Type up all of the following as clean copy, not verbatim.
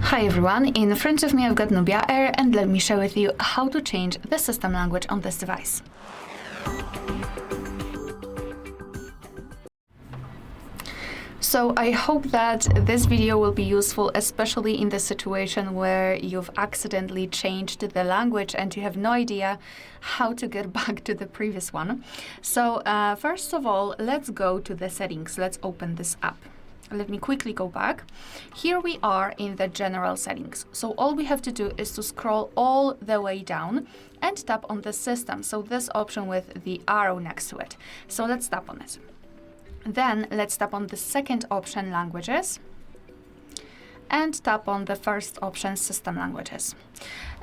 Hi everyone, in front of me I've got NUBIA Air and let me share with you how to change the system language on this device. So I hope that this video will be useful, especially in the situation where you've accidentally changed the language and you have no idea how to get back to the previous one. So first of all, let's go to the settings. Let's open this app. Let me quickly go back. Here we are in the general settings. So all we have to do is to scroll all the way down and tap on the system. So this option with the arrow next to it. So let's tap on it. Then let's tap on the second option, languages, and tap on the first option, system languages.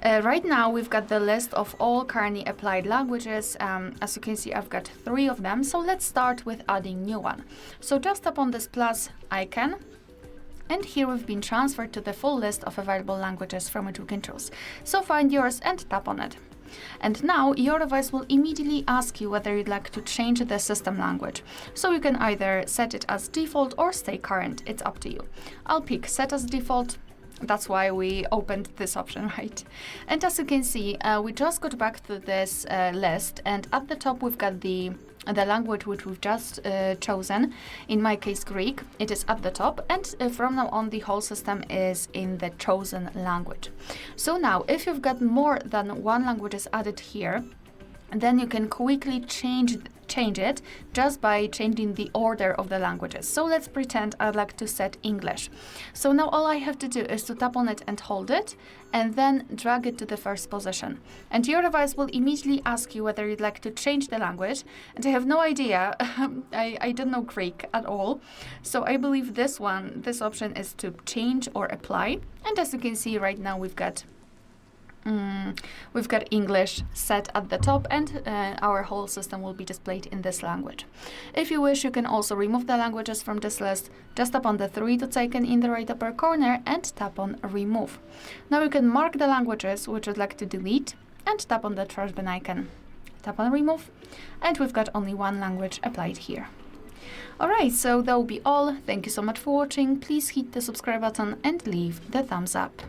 Right now we've got the list of all currently applied languages. As you can see, I've got 3 of them. So let's start with adding new one. So just tap on this plus icon. And here we've been transferred to the full list of available languages from which we can choose. So find yours and tap on it. And now your device will immediately ask you whether you'd like to change the system language. So you can either set it as default or stay current. It's up to you. I'll pick set as default. That's why we opened this option, right? And as you can see, we just got back to this list, and at the top we've got the language which we've just chosen. In my case, Greek. It is at the top, and from now on the whole system is in the chosen language. So now if you've got more than one language is added here, then you can quickly change it just by changing the order of the languages. So let's pretend I'd like to set English. So now all I have to do is to tap on it and hold it, and then drag it to the first position. And your device will immediately ask you whether you'd like to change the language. And I have no idea. I don't know Greek at all. So I believe this option is to change or apply. And as you can see right now, we've got English set at the top, and our whole system will be displayed in this language. If you wish, you can also remove the languages from this list. Just tap on the 3 dots icon in the right upper corner and tap on remove. Now you can mark the languages which you'd like to delete and tap on the trash bin icon. Tap on remove, and we've got only one language applied here. Alright, so that will be all. Thank you so much for watching. Please hit the subscribe button and leave the thumbs up.